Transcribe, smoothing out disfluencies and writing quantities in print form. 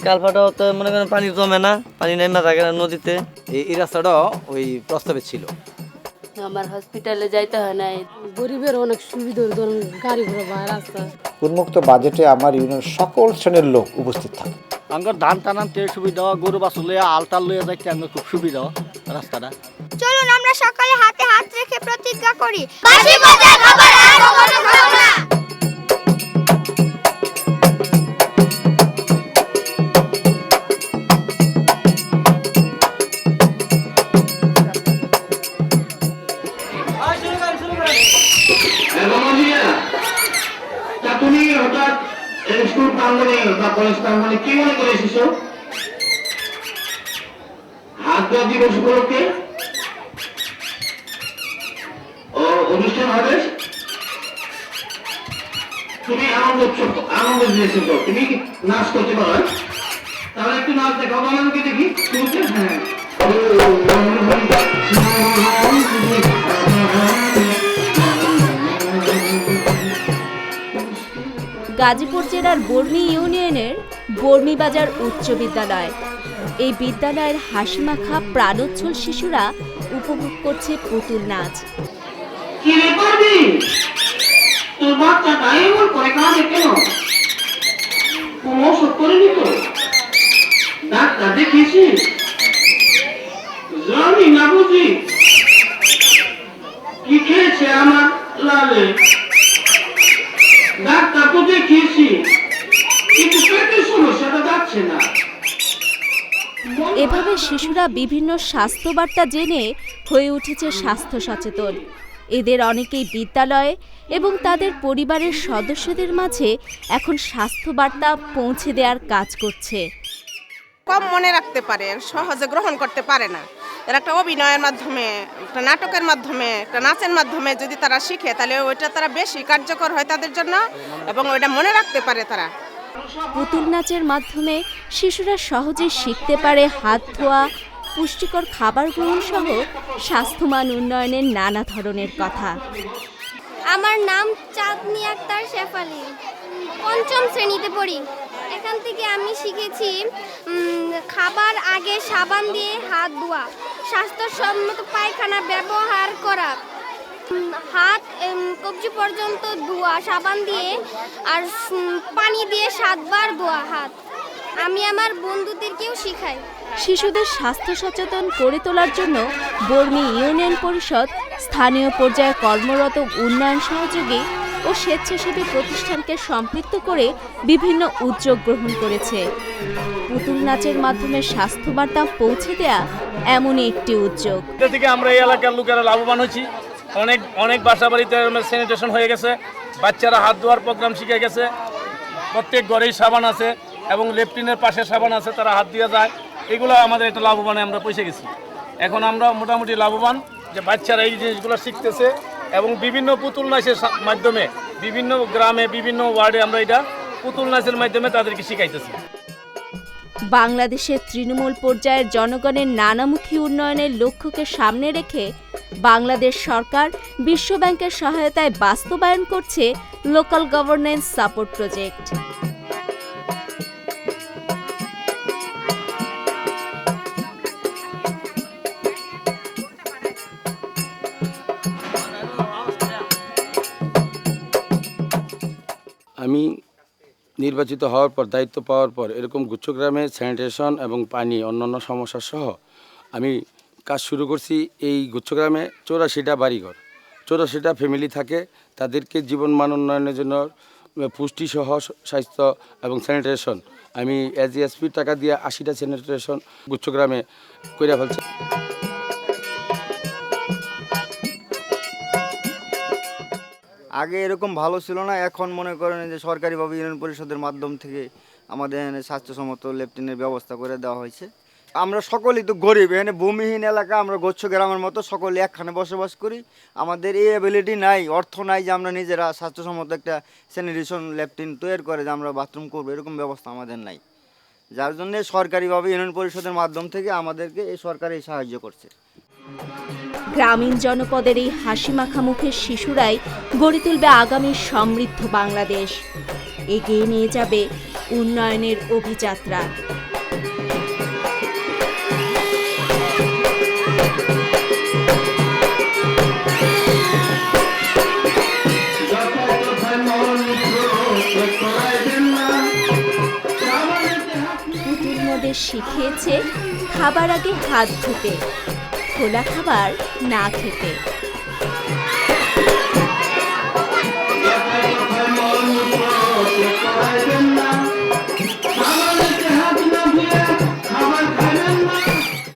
কালভাটাও তো মনে করেন পানি জমে না, পানি নেমে থাকে না নদীতে। এই রাস্তাটা ওই প্রস্তাবে ছিল। আমার হসপিটালে যাইতে হয় না, গরিবের অনেক সুবিধা, ধরুন গাড়ি ঘোড়া বা রাস্তা। উন্মুক্ত বাজেটে আমার ইউনিয়নের সকল শ্রেণীর লোক উপস্থিত থাকে। আমার ধান টান আনতে সুবিধা, গরু বাছুর লইয়া আলতাল লইয়া যাইতে আমার খুব সুবিধা রাস্তাটা। চলুন আমরা সকালে হাতে হাত রেখে প্রতিজ্ঞা করি, বাসি পচা খাবার আর কখনো খাবো না। তুমি হঠাৎ স্কুল প্রাঙ্গণে বা কলেজ প্রাঙ্গণে কি মনে করে এসেছো? হাত ধোয়া দিবস উপলক্ষে ও অনুষ্ঠান হবে, তুমি আনন্দ দিয়েছো, তুমি নাচ করতে পারো, তাহলে একটু নাচ দেখাবো আমাকে দেখি। হ্যাঁ, গাজীপুর জেলার বর্মি ইউনিয়নের বর্মিবাজার উচ্চ বিদ্যালয়। এই বিদ্যালয়ের হাসিমাখা প্রাণোচ্ছল শিশুরা উপভোগ করছে পুতুল নাচ। কি রে পারবি, তোর বাচ্চাটা এমন করে কাঁদে কেন? কোনো ওষুধ করেনি তো? ডাক্তার দেখিয়েছিস? জানি না বুঝি কি খেয়েছে আমার লালে, ডাক্তার তো দেখিয়েছি কিন্তু পেটের সমস্যাটা যাচ্ছে না। এভাবে শিশুরা বিভিন্ন স্বাস্থ্য বার্তা জেনে হয়ে উঠেছে স্বাস্থ্য সচেতন। এদের অনেকেই বিদ্যালয়ে এবং তাদের পরিবারের সদস্যদের মাঝে এখন স্বাস্থ্য বার্তা পৌঁছে দেওয়ার কাজ করছে। কম মনে রাখতে পারে, সহজে গ্রহণ করতে পারে না। এর একটা অভিনয়ের মাধ্যমে, একটা নাটকের মাধ্যমে, একটা নাচের মাধ্যমে যদি তারা শিখে, তাহলে ওইটা তারা বেশি কার্যকর হয় তাদের জন্য এবং ওইটা মনে রাখতে পারে তারা। পুতুল নাচের মাধ্যমে শিশুরা সহজে শিখতে পারে হাত ধোয়া, পুষ্টিকর খাবার গ্রহণ সহ স্বাস্থ্যমান উন্নয়নের নানা ধরনের কথা। আমার নাম চাঁদনি আক্তার শেফালি, পঞ্চম শ্রেণীতে পড়ি। এখান থেকে আমি শিখেছি খাবার আগে সাবান দিয়ে হাত ধোয়া, স্বাস্থ্যসম্মত পায়খানা ব্যবহার করা, হাত কবজি পর্যন্ত ধোয়া সাবান দিয়ে, আর পানি দিয়ে 7 বার ধোয়া হাত। আমি আমার বন্ধুদেরকেও শিখাই। শিশুদের স্বাস্থ্য সচেতন করে তোলার জন্য বর্মি ইউনিয়ন পরিষদ স্থানীয় পর্যায়ে কর্মরত উন্নয়ন সহযোগী ও স্বেচ্ছাসেবী প্রতিষ্ঠানকে সম্পৃক্ত করে বিভিন্ন উদ্যোগ গ্রহণ করেছে। পুতুল নাচের মাধ্যমে স্বাস্থ্য বার্তা পৌঁছে দেয়া এমনই একটি উদ্যোগ। এটা থেকে আমরা এই এলাকার লোকেরা লাভবান হয়েছি। অনেক বাসা বাড়িতে স্যানিটেশন হয়ে গেছে, বাচ্চারা হাত ধোয়ার প্রোগ্রাম শিখে গেছে, প্রত্যেক ঘরেই সাবান আছে এবং লেফটিনের পাশে সাবান আছে, তারা হাত দিয়ে যায়। এগুলো আমাদের একটা লাভবানে আমরা পৌঁছে গেছি। এখন আমরা মোটামুটি লাভবান যে বাচ্চারা এই জিনিসগুলো শিখতেছে এবং বিভিন্ন পুতুল নাচের মাধ্যমে বিভিন্ন গ্রামে বিভিন্ন ওয়ার্ডে আমরা এটা পুতুল নাচের মাধ্যমে তাদেরকে শিখাইতেছি। বাংলাদেশের তৃণমূল পর্যায়ের জনগণের নানামুখী উন্নয়নের লক্ষ্যকে সামনে রেখে বাংলাদেশ সরকার বিশ্ব ব্যাংকের সহায়তায় বাস্তবায়ন করছে লোকাল গভর্নেন্স সাপোর্ট প্রজেক্ট। আমি নির্বাচিত হওয়ার পর, দায়িত্ব পাওয়ার পর এরকম গুচ্ছগ্রামে স্যানিটেশন এবং পানি অন্যান্য সমস্যা সহ আমি কাজ শুরু করছি। এই গুচ্ছগ্রামে 84টা বাড়িঘর, 84টা ফ্যামিলি থাকে। তাদেরকে জীবনমান উন্নয়নের জন্য পুষ্টিসহ স্বাস্থ্য এবং স্যানিটেশন আমি এসপি টাকা দিয়ে 80টা স্যানিটেশন গুচ্ছগ্রামে করে ফেলছি। আগে এরকম ভালো ছিল না, এখন মনে করেন যে সরকারিভাবে ইউনিয়ন পরিষদের মাধ্যম থেকে আমাদের এখানে স্বাস্থ্যসম্মত ল্যাট্রিনের ব্যবস্থা করে দেওয়া হয়েছে। আমরা সকলেই তো গরিব, এখানে ভূমিহীন এলাকা, আমরা গোচ্ছ গ্রামের মতো সকলে একখানে বসবাস করি। আমাদের এই অ্যাবিলিটি নাই, অর্থ নাই যে আমরা নিজেরা স্বাস্থ্যসম্মত একটা স্যানিটেশন ল্যাট্রিন তৈরি করে যে আমরা বাথরুম করবো, এরকম ব্যবস্থা আমাদের নাই। যার জন্য সরকারিভাবে ইউনিয়ন পরিষদের মাধ্যম থেকে আমাদেরকে এই সরকার এই সাহায্য করছে। গ্রামীণ জনপদের এই হাসিমাখা মুখের শিশুরাই গড়ে তুলবে আগামীর সমৃদ্ধ বাংলাদেশ, এগিয়ে নিয়ে যাবে উন্নয়নের অভিযাত্রা। পুতুল মোদের শিখিয়েছে খাবার আগে হাত ধুতে, খোলা খাবার না খেতে।